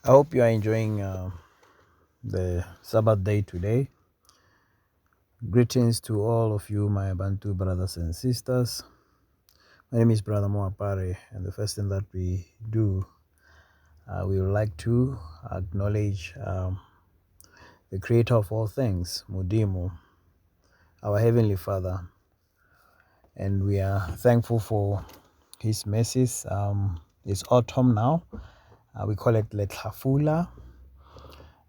I hope you are enjoying the Sabbath day today. Greetings to all of you, my Bantu brothers and sisters. My name is Brother Moapare, and the first thing that we do, we would like to acknowledge the Creator of all things, Mudimu, our Heavenly Father, and we are thankful for His mercies. It's autumn now. We call it Letlafula.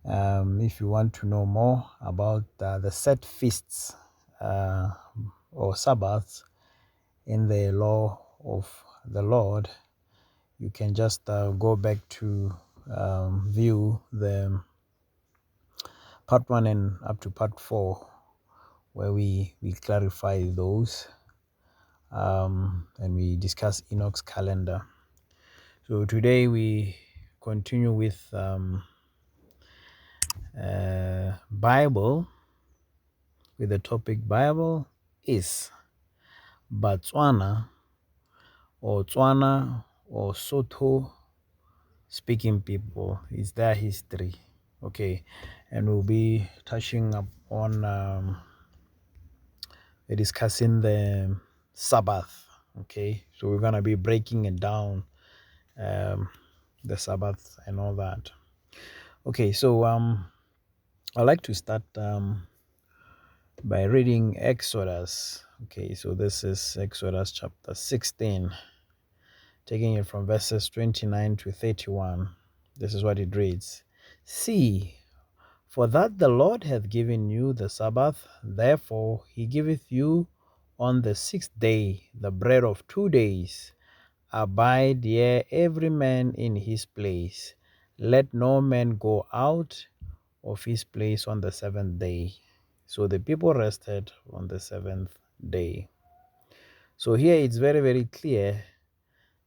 If you want to know more about the set feasts or Sabbaths in the law of the Lord, you can just go back to view the part 1 and up to part 4, where we clarify those and we discuss Enoch's calendar. So today we continue with Bible, with the topic Bible is Tswana or Sotho speaking people. Is their history. Okay, and we'll be touching up on discussing the Sabbath. Okay, so we're gonna be breaking it down, the Sabbath and all that. Okay, so I'd like to start by reading Exodus. Okay, so this is Exodus chapter 16, taking it from verses 29 to 31. This is what it reads. See, for that the Lord hath given you the Sabbath, therefore he giveth you on the 6th day the bread of 2 days. Abide ye every man in his place. Let no man go out of his place on the 7th day. So the people rested on the 7th day. So here it's very, very clear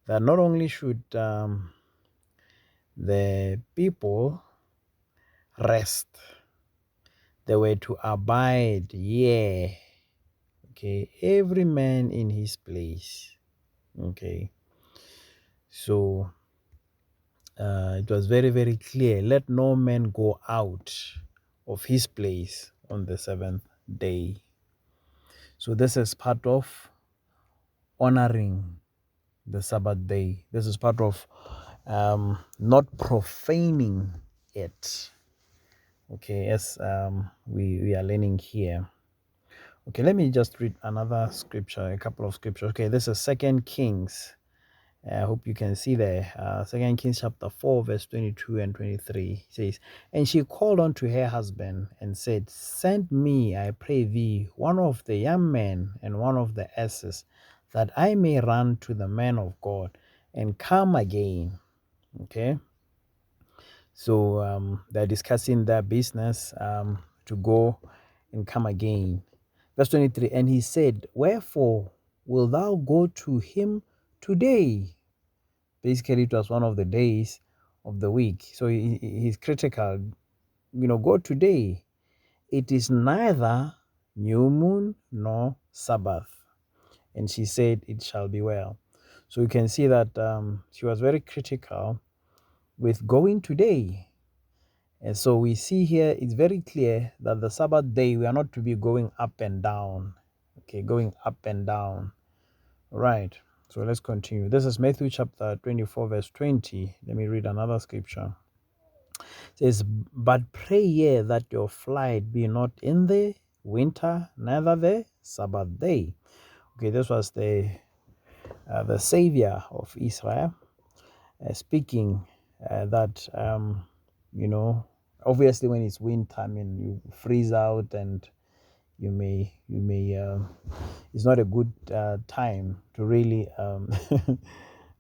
that not only should the people rest, they were to abide, okay, every man in his place. Okay, so it was very, very clear. Let no man go out of his place on the 7th day. So this is part of honoring the Sabbath day. This is part of not profaning it. Okay, as we are learning here. Okay, let me just read another scripture, a couple of scriptures. Okay, this is 2 Kings. I hope you can see there. 2 Kings chapter 4, verse 22 and 23 says, And she called unto her husband and said, Send me, I pray thee, one of the young men and one of the asses, that I may run to the man of God and come again. Okay, so they're discussing their business to go and come again. Verse 23, and he said, Wherefore wilt thou go to him today? Basically, it was one of the days of the week. So he's critical. Go today. It is neither new moon nor Sabbath. And she said, It shall be well. So you can see that she was very critical with going today. And so we see here, it's very clear that the Sabbath day, we are not to be going up and down. Okay, going up and down. Right. So let's continue. This is Matthew chapter 24, verse 20. Let me read another scripture. It says, But pray ye that your flight be not in the winter, neither the Sabbath day. Okay, this was the Savior of Israel speaking that, obviously when it's winter, you freeze out and you may it's not a good time to really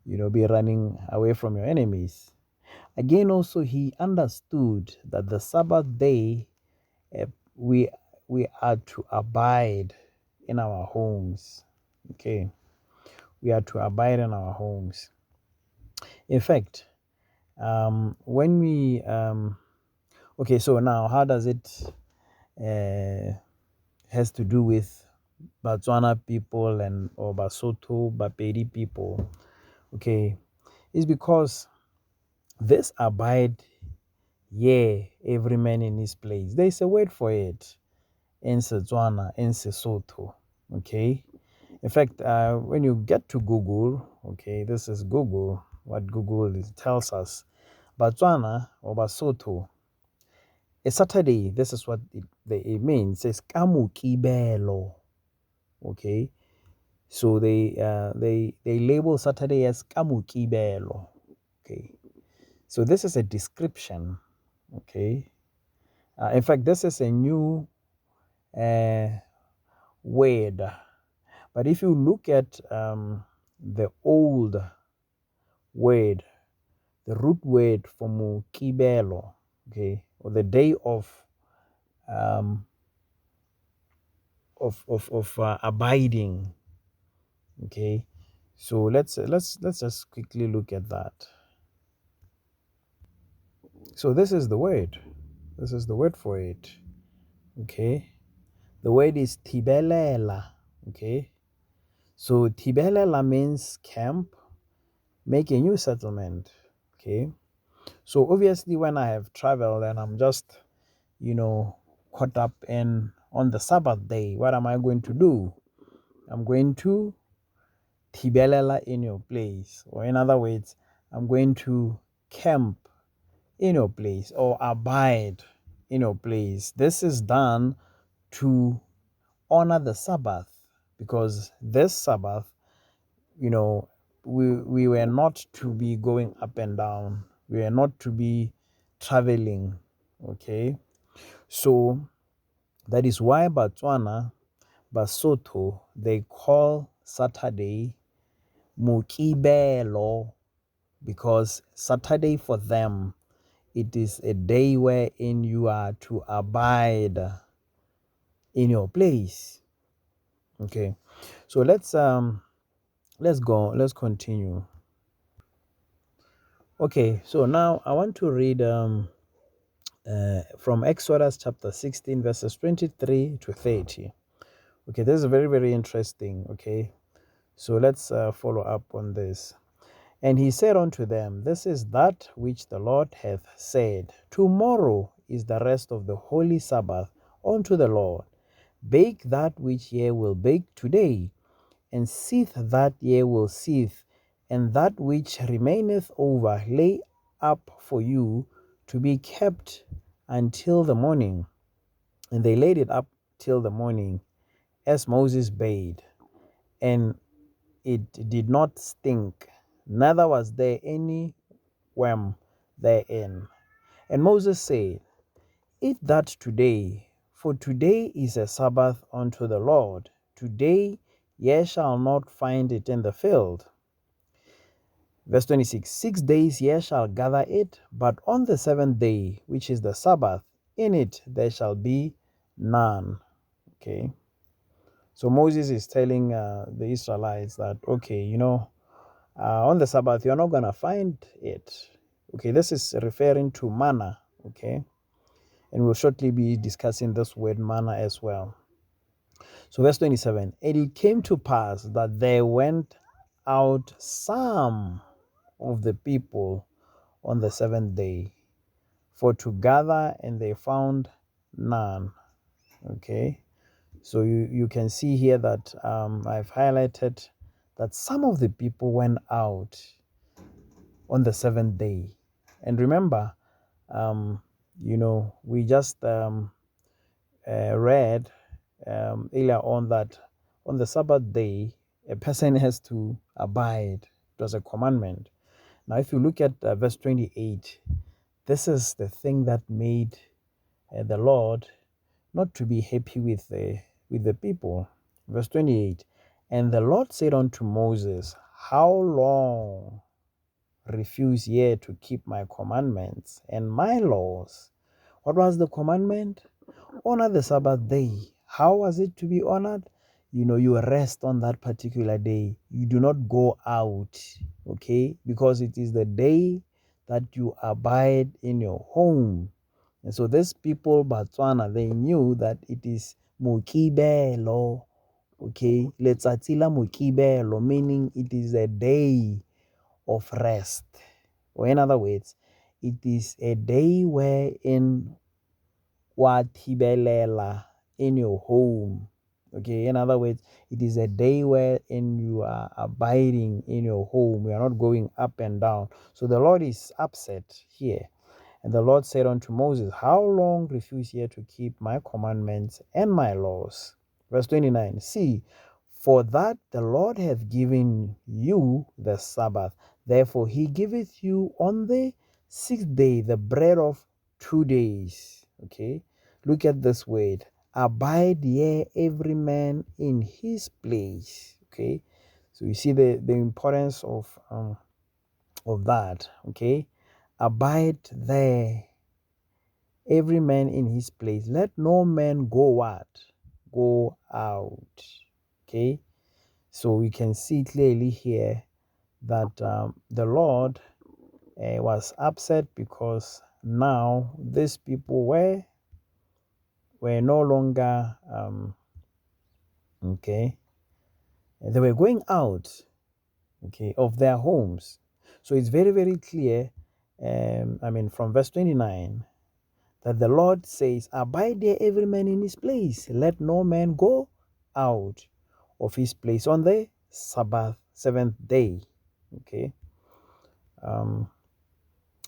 be running away from your enemies. Again, also he understood that the Sabbath day, we are to abide in our homes. Okay, we are to abide in our homes. In fact, when we okay, so now how does it has to do with Botswana people or Basotho, Bapedi people? Okay, it's because this abide Yeah, every man in his place. There's a word for it in Tswana, in Sotho. Okay. In fact, when you get to Google, okay, this is Google, what Google tells us. Batswana or Basotho, a Saturday, this is what it means. It says Kamukibelo. Okay. So they label Saturday as Kamukibelo. Okay. So this is a description. Okay. In fact, this is a new uh, word. But if you look at the old word, the root word for mukibelo, okay, or the day um, of abiding, okay. So let's just quickly look at that. So this is the word. This is the word for it. Okay. The word is tibelela. Okay. So tibelela means camp, make a new settlement. Okay. So obviously when I have traveled and I'm just, caught up in on the Sabbath day, what am I going to do? I'm going to tibelela in your place. Or in other words, I'm going to camp in your place or abide in your place. This is done to honor the Sabbath, because this Sabbath, we were not to be going up and down. We were not to be traveling. Okay. So that is why Botswana, Basotho, they call Saturday Mukibelo, because Saturday for them, it is a day wherein you are to abide in your place. Okay. So let's continue. Okay, so now I want to read from Exodus chapter 16 verses 23 to 30. Okay, this is very, very interesting. Okay, so let's follow up on this. And he said unto them, This is that which the Lord hath said, Tomorrow is the rest of the holy Sabbath unto the Lord. Bake that which ye will bake today, and seethe that ye will seethe, and that which remaineth over lay up for you to be kept until the morning. And they laid it up till the morning, as Moses bade. And it did not stink, neither was there any worm therein. And Moses said, Eat that today, for today is a Sabbath unto the Lord. Today ye shall not find it in the field. Verse 26, 6 days ye shall gather it, but on the seventh day, which is the Sabbath, in it there shall be none. Okay. So Moses is telling the Israelites that, okay, on the Sabbath, you're not going to find it. Okay, this is referring to manna. Okay. And we'll shortly be discussing this word manna as well. So verse 27, and it came to pass that there went out some of the people on the seventh day for to gather, and they found none. Okay, so you can see here that I've highlighted that some of the people went out on the seventh day. And remember, we just read earlier on that on the Sabbath day, a person has to abide. It was a commandment. Now, if you look at verse 28, this is the thing that made the Lord not to be happy with the people. Verse 28, and the Lord said unto Moses, How long refuse ye to keep my commandments and my laws? What was the commandment? Honor the Sabbath day. How was it to be honored? You rest on that particular day. You do not go out, okay? Because it is the day that you abide in your home. And so these people, Botswana, they knew that it is Mukibelo, okay? Letsatsila Mukibelo, meaning it is a day of rest. Or in other words, it is a day wherein wathibelela in your home. Okay, in other words, it is a day wherein you are abiding in your home. You are not going up and down. So the Lord is upset here. And the Lord said unto Moses, how long refuse ye to keep my commandments and my laws? Verse 29, see, for that the Lord hath given you the Sabbath. Therefore he giveth you on the sixth day the bread of 2 days. Okay, look at this word. Abide ye every man in his place. Okay, so you see the importance of that. Okay, abide there, every man in his place. Let no man go what? Go out. Okay, so we can see clearly here that the Lord was upset because now these people were no longer okay. They were going out, okay, of their homes. So it's very, very clear. From verse 29, that the Lord says, abide there every man in his place. Let no man go out of his place on the Sabbath, seventh day. Okay. All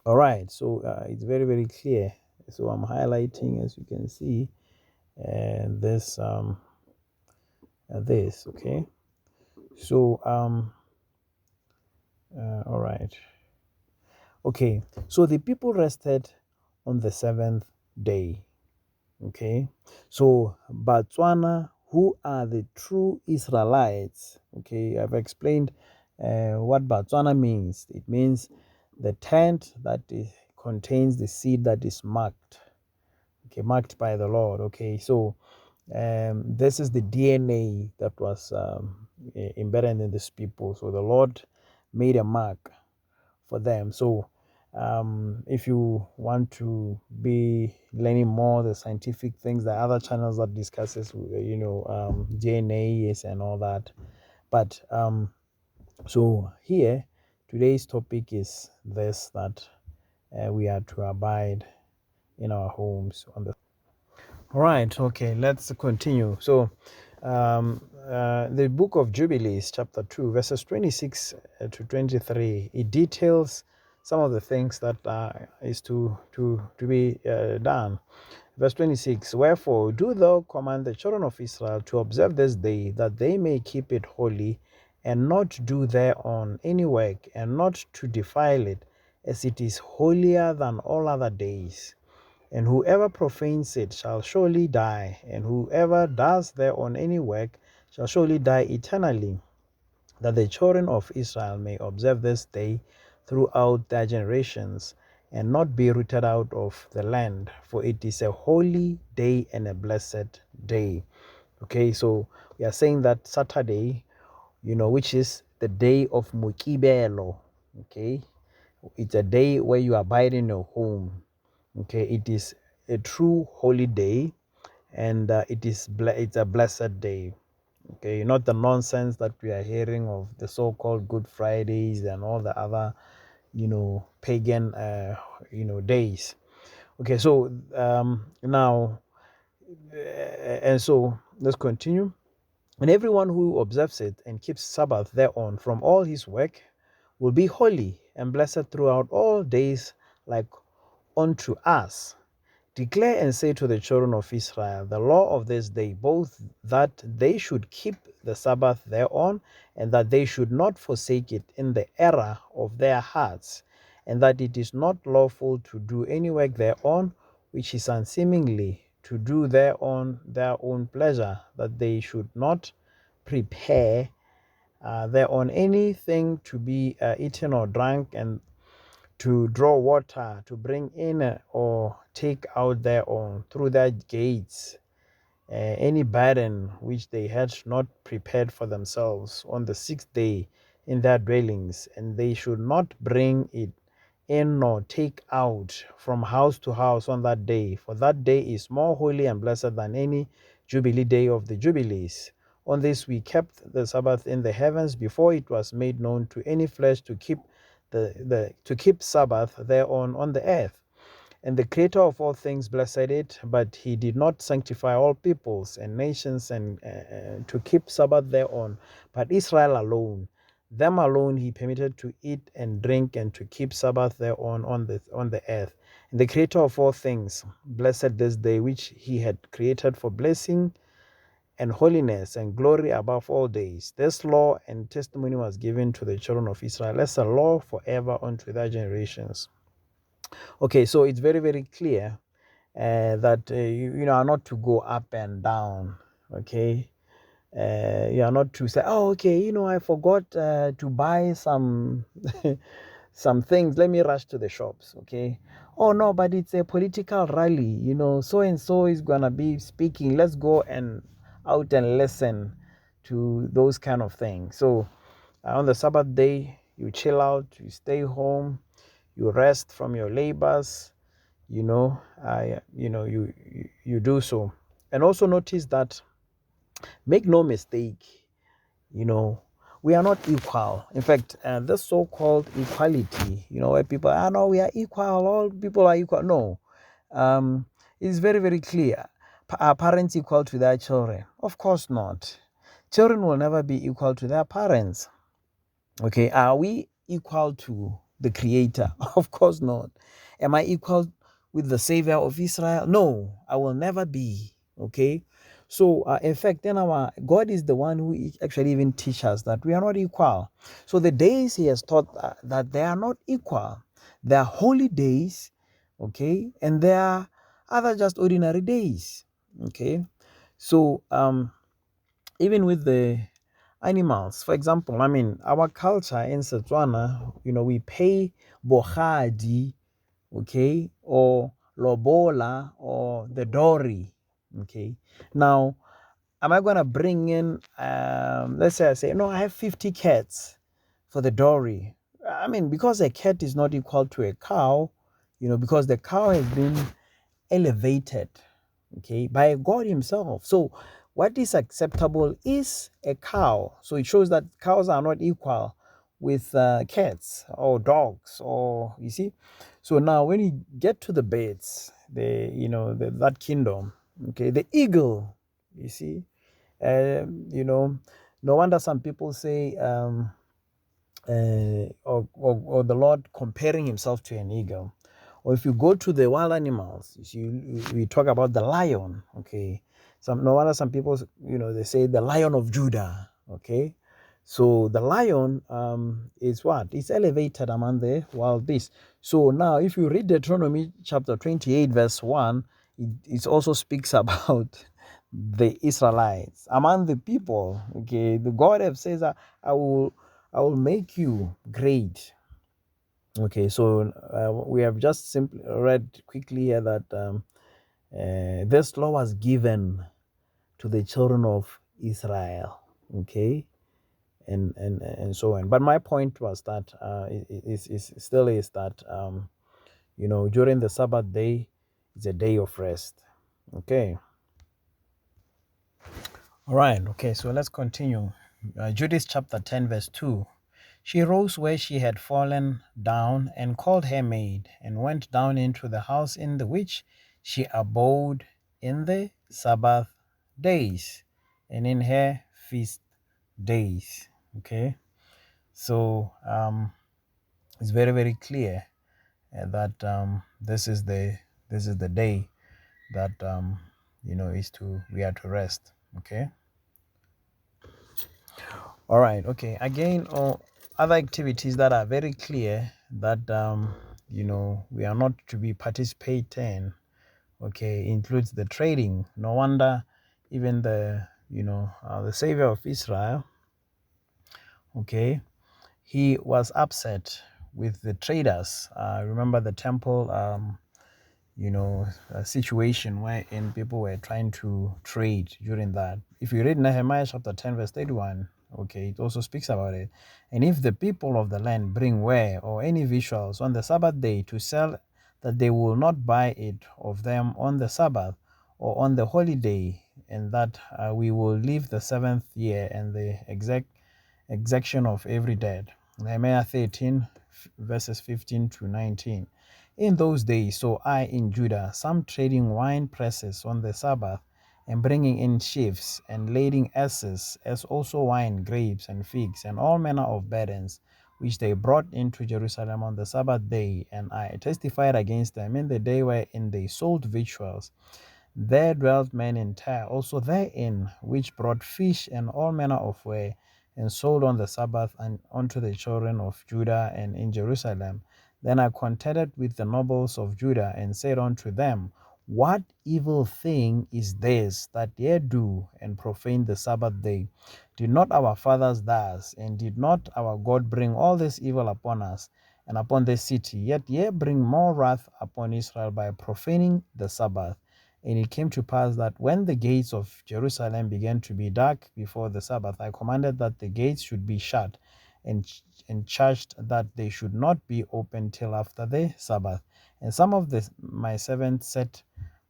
right. So it's very, very clear. So I'm highlighting, as you can see, this. Okay. So all right. Okay. So the people rested on the seventh day. Okay, so Botswana, who are the true Israelites? Okay, I've explained what Botswana means. It means the tent that contains the seed that is marked. Okay, marked by the Lord. Okay, so this is the DNA that was embedded in these people. So the Lord made a mark for them. So if you want to be learning more the scientific things, the other channels that discusses DNAs and all that. But so here today's topic is this, that we are to abide in our homes on the. All right, okay, let's continue. So the book of Jubilees, chapter 2, verses 26 to 23, it details some of the things that is to be done. Verse 26, wherefore do thou command the children of Israel to observe this day, that they may keep it holy, and not do thereon any work, and not to defile it, as it is holier than all other days. And whoever profanes it shall surely die, and whoever does thereon any work shall surely die eternally, that the children of Israel may observe this day throughout their generations, and not be rooted out of the land, for it is a holy day and a blessed day. Okay, so we are saying that Saturday, which is the day of Mukibelo, okay, it's a day where you abide in your home. Okay, it is a true holy day, and it's a blessed day. Okay, not the nonsense that we are hearing of the so-called Good Fridays and all the other, pagan, days. Okay, so now, and so let's continue. And everyone who observes it and keeps Sabbath thereon from all his work will be holy and blessed throughout all days, like unto us. Declare and say to the children of Israel the law of this day, both that they should keep the Sabbath thereon, and that they should not forsake it in the error of their hearts, and that it is not lawful to do any work thereon, which is unseemly, to do thereon their own pleasure, that they should not prepare thereon anything to be eaten or drunk, and to draw water, to bring in or take out their own through their gates any burden which they had not prepared for themselves on the sixth day in their dwellings, and they should not bring it in nor take out from house to house on that day, for that day is more holy and blessed than any jubilee day of the jubilees. On this we kept the Sabbath in the heavens before it was made known to any flesh to keep to keep Sabbath there on the earth. And the Creator of all things blessed it, but he did not sanctify all peoples and nations and to keep Sabbath thereon, but Israel alone. Them alone he permitted to eat and drink and to keep Sabbath thereon on the earth. And the Creator of all things blessed this day which he had created for blessing and holiness and glory above all days. This law and testimony was given to the children of Israel as a law forever unto their generations. Okay, so it's very, very clear that you are not to go up and down. Okay, you are not to say, oh, okay, I forgot to buy some some things. Let me rush to the shops. Okay. Oh no, but it's a political rally. So and so is gonna be speaking. Let's go and out and listen to those kind of things. So on the Sabbath day, you chill out, you stay home, you rest from your labors. You do so. And also notice that, make no mistake, we are not equal. In fact, this so-called equality, where people, no, we are equal, all people are equal. No, it's very, very clear. Are parents equal to their children? Of course not. Children will never be equal to their parents. Okay, are we equal to the Creator? Of course not. Am I equal with the Savior of Israel? No, I will never be. Okay, so in fact, then our God is the one who actually even teaches us that we are not equal. So the days He has taught that they are not equal. They are holy days, okay, and they are other just ordinary days. Okay, so even with the animals, for example, our culture in Setswana, we pay bohadi, okay, or lobola, or the dowry, okay. Now, am I going to bring in, let's say I say, no, I have 50 cats for the dowry. Because a cat is not equal to a cow, because the cow has been elevated, okay, by God Himself. So what is acceptable is a cow. So it shows that cows are not equal with cats or dogs, or you see. So now when you get to the birds, that kingdom, okay, the eagle, you see, no wonder some people say, or the Lord comparing Himself to an eagle. Or if you go to the wild animals, we talk about the lion, okay. No wonder some people, they say the Lion of Judah, okay. So the lion is what? It's elevated among the wild beasts. So now if you read Deuteronomy chapter 28 verse 1, it also speaks about the Israelites among the people, okay. The God have says, I will make you great. Okay, so we have just simply read quickly here that this law was given to the children of Israel. Okay, and so on. But my point was that is still is that during the Sabbath day is a day of rest. Okay. All right. Okay. So let's continue. Judith chapter 10 verse 2. She rose where she had fallen down and called her maid and went down into the house in the which she abode in the Sabbath days and in her feast days. Okay. So it's very, very clear that this is the day that we are to rest. Okay. All right. Okay. Again, other activities that are very clear that we are not to be participating. Okay, includes the trading. No wonder even the Savior of Israel. Okay, he was upset with the traders. Remember the temple. A situation wherein people were trying to trade during that. If you read Nehemiah chapter 10 verse 31, okay, it also speaks about it. And if the people of the land bring ware or any victuals on the Sabbath day to sell, that they will not buy it of them on the Sabbath or on the holy day, and that we will leave the seventh year and the exaction of every debt. Nehemiah 13 verses 15 to 19. In those days saw I in Judah some trading wine presses on the Sabbath, and bringing in sheaves, and lading asses, as also wine, grapes, and figs, and all manner of burdens, which they brought into Jerusalem on the Sabbath day. And I testified against them in the day wherein they sold victuals. There dwelt men in Tyre also therein, which brought fish and all manner of ware, and sold on the Sabbath and unto the children of Judah and in Jerusalem. Then I contended with the nobles of Judah, and said unto them, What evil thing is this that ye do, and profane the Sabbath day? Did not our fathers thus, and did not our God bring all this evil upon us, and upon this city? Yet ye bring more wrath upon Israel by profaning the Sabbath. And it came to pass that when the gates of Jerusalem began to be dark before the Sabbath, I commanded that the gates should be shut, and charged that they should not be opened till after the Sabbath. And some of my servants set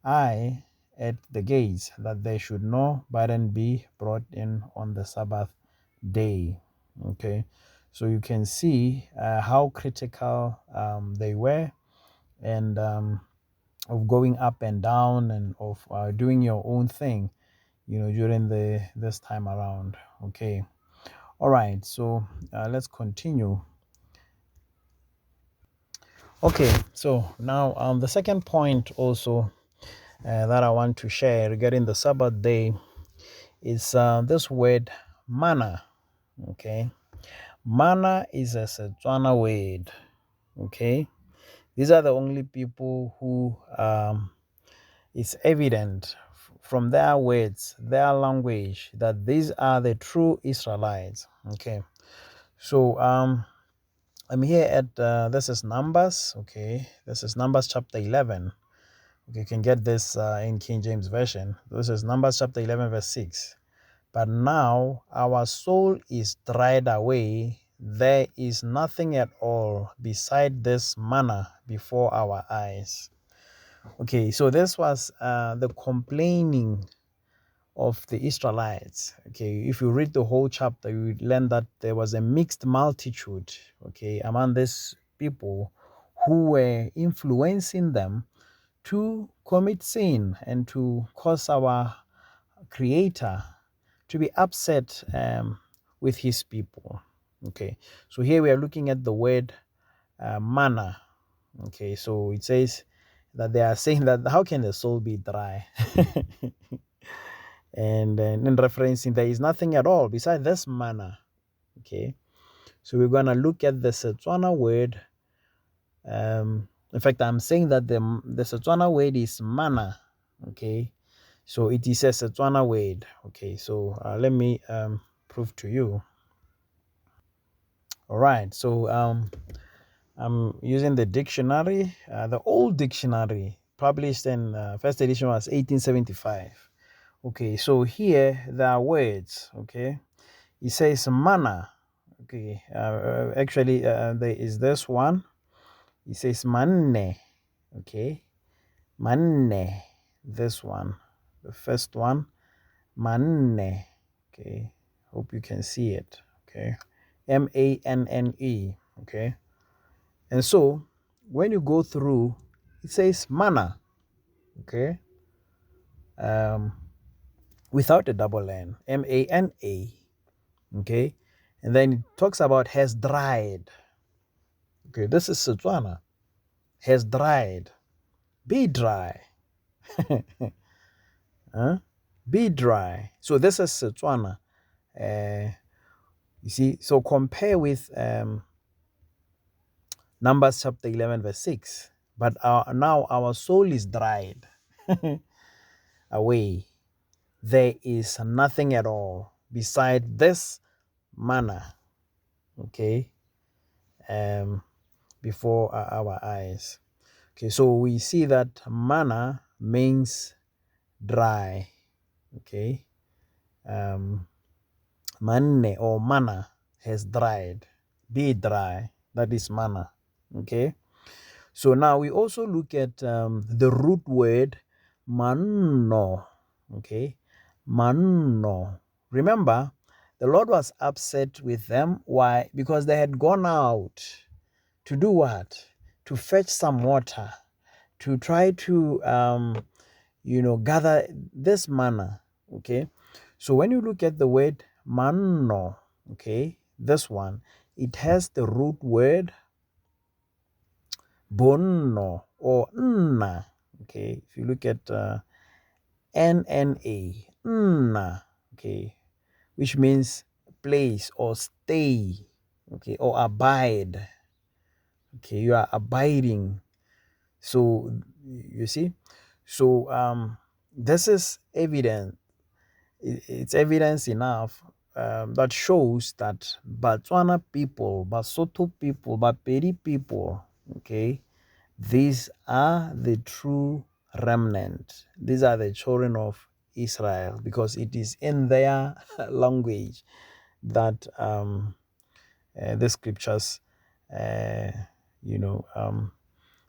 I at the gates, that there should no burden be brought in on the Sabbath day. Okay, so you can see how critical they were, and of going up and down, and of doing your own thing, during this time around. Okay, all right, so let's continue. Okay, so now the second point also that I want to share regarding the Sabbath day is this word manna. Okay, manna is a Tswana word. Okay, these are the only people who it's evident from their words, their language, that these are the true Israelites. Okay, so I'm here at this is Numbers. Okay, this is Numbers chapter 11. Okay, you can get this in King James Version. This is Numbers chapter 11 verse 6. But now our soul is dried away. There is nothing at all beside this manna before our eyes. Okay, so this was the complaining of the Israelites. Okay, if you read the whole chapter, you learn that there was a mixed multitude, okay, among these people who were influencing them to commit sin and to cause our Creator to be upset with His people. Okay, so here we are looking at the word manna. Okay, so it says that they are saying that how can the soul be dry? And in referencing there is nothing at all besides this manna. Okay, so we're going to look at the Setswana word. In fact, I'm saying that the Setswana word is manna. Okay, so it is a Setswana word. Okay, so let me prove to you. All right, so I'm using the dictionary, the old dictionary published in first edition was 1875. Okay, so here there are words. Okay, it says manna. Okay, actually there is this one. It says manne. Okay, manne. This one, the first one, manne. Okay, hope you can see it. Okay, MANNE. Okay, and so when you go through, it says manna. Okay, without a double N, MANA. Okay, and then it talks about has dried. Okay, this is Setswana. Has dried. Be dry. Huh? Be dry. So this is Setswana. You see, so compare with Numbers chapter 11 verse 6. But now our soul is dried away. There is nothing at all beside this manna. Okay, before our eyes. Okay, so we see that manna means dry. Okay, manne or manna has dried. Be dry. That is manna. Okay, so now we also look at the root word manno. Okay, manno. Remember, the Lord was upset with them. Why? Because they had gone out to do what? To fetch some water, to try to gather this manna. Okay, so when you look at the word manno, okay, this one, it has the root word bonno or nna. Okay, if you look at nna, nna, okay, which means place or stay, okay, or abide. Okay, you are abiding. So you see, so this is evident. It's evidence enough that shows that Batswana people, Basotho people, Bapedi people, okay, these are the true remnant. These are the children of Israel, because it is in their language that the scriptures, you know,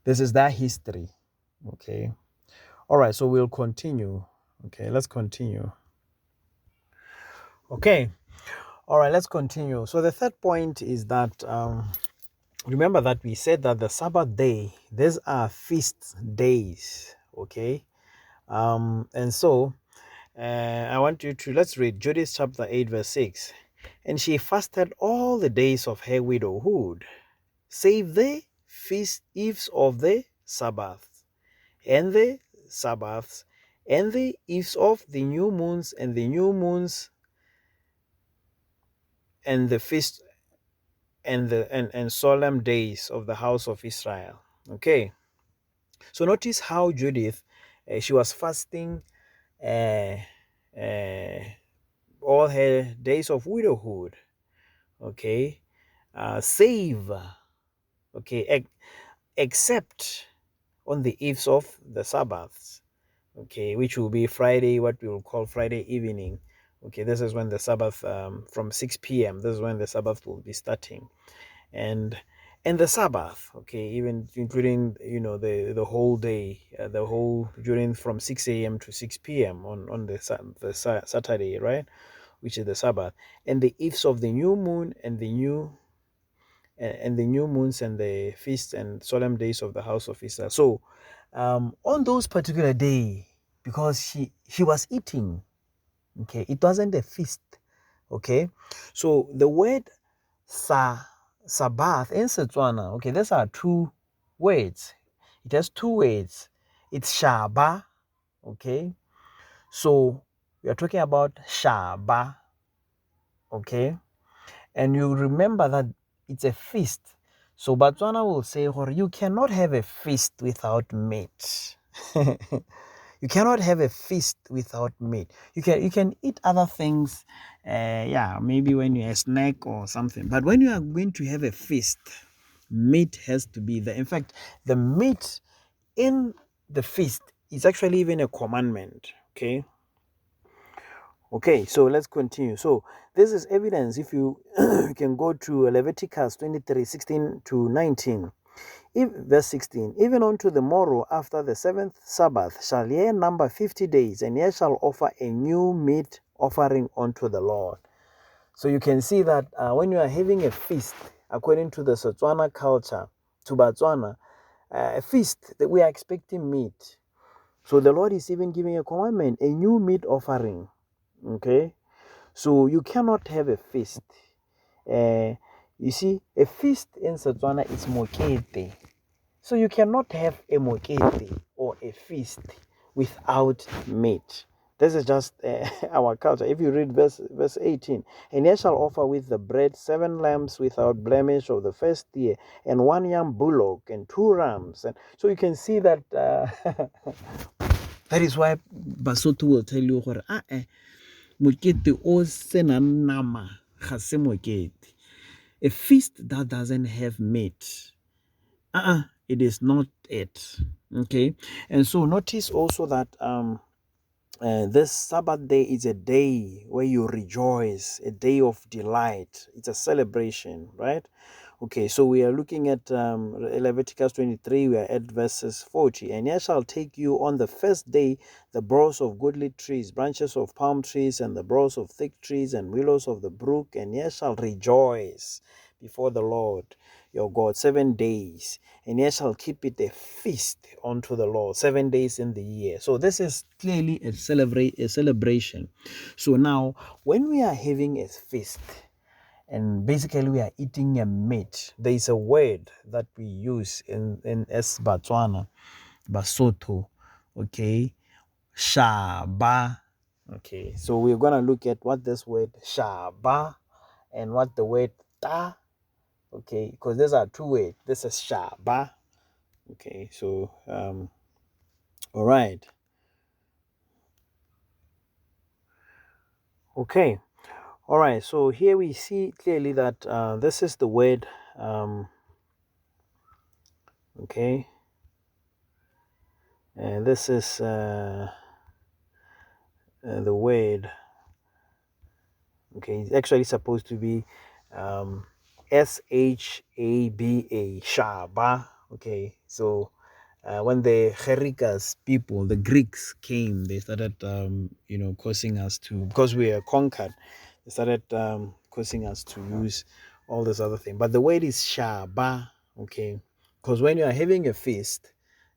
this is their history. Okay. All right. So we'll continue. Okay. Let's continue. Okay. All right. Let's continue. So the third point is that remember that we said that the Sabbath day, these are feast days. Okay. And so I want you to, let's read Judith chapter 8, verse 6. And she fasted all the days of her widowhood, save the feast eves of the Sabbath, and the Sabbaths, and the eves of the new moons, and the new moons, and the feast, and the and solemn days of the house of Israel. Okay, so notice how Judith, she was fasting uh, uh, all her days of widowhood. Okay, save. Okay, except on the eves of the Sabbaths. Okay, which will be Friday, what we will call Friday evening. Okay, this is when the Sabbath, from 6 p.m. This is when the Sabbath will be starting, and the Sabbath. Okay, even including the whole day, the whole during from 6 a.m. to 6 p.m. on the Saturday, right, which is the Sabbath, and the eves of the new moon and the new moons and the feasts and solemn days of the house of Israel. So, on those particular day, because she was eating, okay, it wasn't a feast, okay. So the word Sabbath in Setswana, okay, these are two words. It has two words. It's Shaba, okay. So we are talking about Shaba, okay. And you remember that it's a feast. So Batswana will say, you cannot have a feast without meat. You cannot have a feast without meat. You can eat other things, maybe when you're a snack or something. But when you are going to have a feast, meat has to be there. In fact, the meat in the feast is actually even a commandment. Okay. Okay, so let's continue. So this is evidence. If you you can go to Leviticus 23:16 to 19. Verse 16, even unto the morrow after the seventh Sabbath shall ye number 50 days, and ye shall offer a new meat offering unto the Lord. So you can see that when you are having a feast, according to the Sotwana culture, to Botswana, a feast, that we are expecting meat. So the Lord is even giving a commandment, a new meat offering. Okay, so you cannot have a feast. You see, a feast in Setswana is mokete. So you cannot have a mokete or a feast without meat. This is just our culture. If you read verse 18, and ye shall offer with the bread 7 lambs without blemish of the first year, and 1 young bullock, and 2 rams. And so you can see that that is why Basotho will tell you, mokete o senang nama ga se mokete. A feast that doesn't have meat, it is not it. Okay, and so notice also that this Sabbath day is a day where you rejoice, a day of delight. It's a celebration, right? Okay, so we are looking at Leviticus 23, we are at verses 40. And ye shall take you on the first day the boughs of goodly trees, branches of palm trees, and the boughs of thick trees, and willows of the brook, and ye shall rejoice before the Lord. your God 7 days, and ye shall keep it a feast unto the Lord 7 days in the year. So this is clearly a celebration. So now, when we are having a feast, and basically we are eating a meat, there is a word that we use in Tswana, Basotho, okay, Shaba. Okay, so we're gonna look at what this word Shaba and what the word Ta. Okay, because these are two words. This is Shaba. Okay, so all right. Okay, all right. So here we see clearly that this is the word. Okay, and this is the word. Okay, it's actually supposed to be Shaba, Shaba. Okay, so when the Herikas people, the Greeks came, they started, causing us to, because we are conquered, they started causing us to use all this other thing. But the word is Shaba, okay, because when you are having a feast,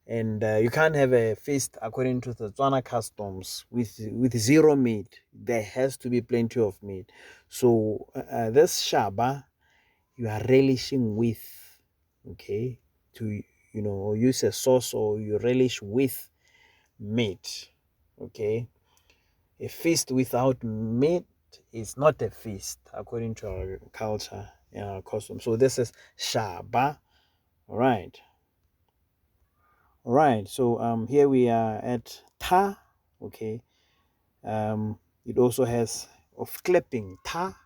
and you can't have a feast according to the Tswana customs with zero meat. There has to be plenty of meat. So this Shaba, you are relishing with, okay, to use a sauce, or you relish with meat, okay. A feast without meat is not a feast according to our culture and our custom. So this is Shaba. All right. All right, so here we are at Ta, okay. It also has of clapping Ta,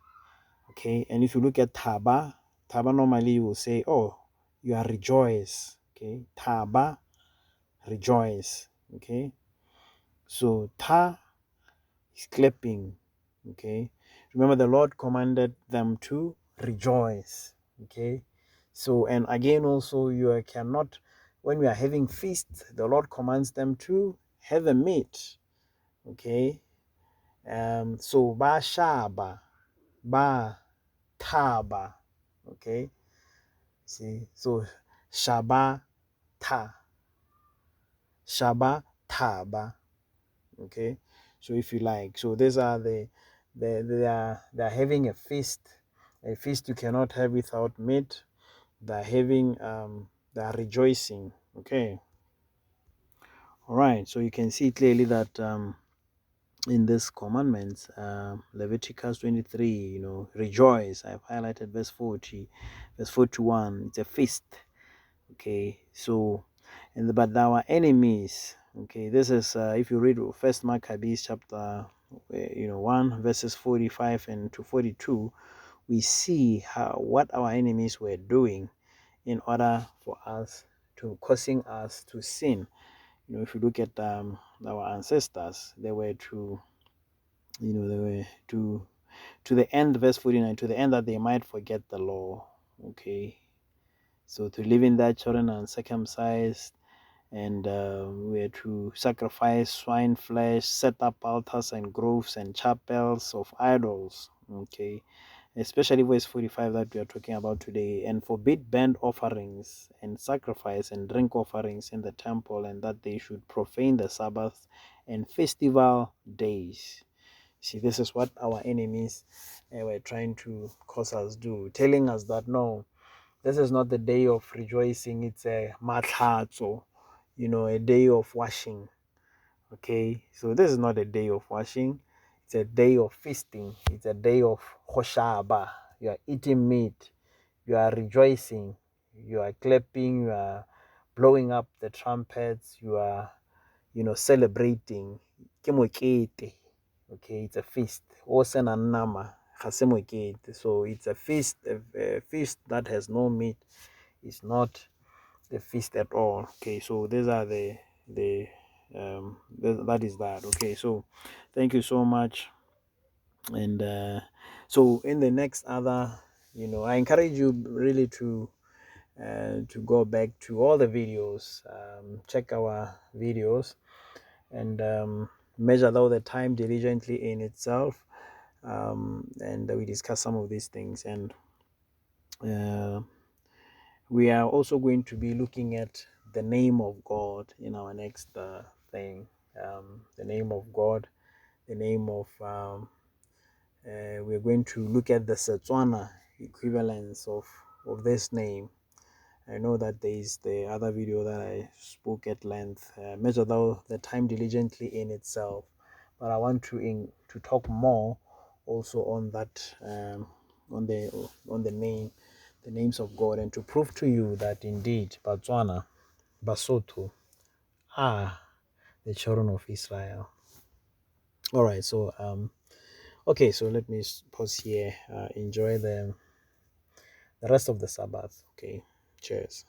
okay. And if you look at Taba, Taba normally you will say, oh, you are rejoice, okay. Taba, rejoice, okay. So Ta is clapping, okay. Remember, the Lord commanded them to rejoice, okay. So, and again, also, you cannot, when we are having feasts, the Lord commands them to have a meat, okay. So ba shaba, ba taba, okay. See, so shaba ta, shaba taba, okay. So if you like, so these are they are having a feast. A feast you cannot have without meat. They're having they are rejoicing, okay. All right, so you can see clearly that in this commandments, Leviticus 23, rejoice. I've highlighted verse 40, verse 41. It's a feast, okay. So, but our enemies, okay. This is if you read First Maccabees chapter 1 verses 45 and to 42, we see what our enemies were doing in order for us to causing us to sin. If you look at our ancestors, they were to the end, verse 49, to the end that they might forget the law, okay. So to live in that children uncircumcised, and we are to sacrifice swine flesh, set up altars and groves and chapels of idols, okay. Especially verse 45 that we are talking about today, and forbid burnt offerings and sacrifice and drink offerings in the temple, and that they should profane the Sabbaths and festival days. See, this is what our enemies were trying to cause us do, telling us that no, this is not the day of rejoicing, it's a mathatso, a day of washing. Okay, so this is not a day of washing, it's a day of feasting, it's a day of hoshaba. You are eating meat, you are rejoicing, you are clapping, you are blowing up the trumpets, you are celebrating. Ke mokete. Okay, it's a feast. Ose na nama, ga se mokete. So it's a feast. A feast that has no meat is not a feast at all. Okay, so these are that is that. Okay, so thank you so much. And so in the next other, I encourage you really to go back to all the videos, check our videos, and measure out the time diligently in itself, and we discuss some of these things. And We are also going to be looking at the name of God in our next thing. The name of God, the name of, we're going to look at the Tswana equivalence of this name. I know that there is the other video that I spoke at length, measure thou the time diligently in itself, but I want to talk more also on that, on the name, the names of God, and to prove to you that indeed Botswana, Basotho are the children of Israel. All right, so okay, so let me pause here. Enjoy the rest of the Sabbath. Okay, cheers.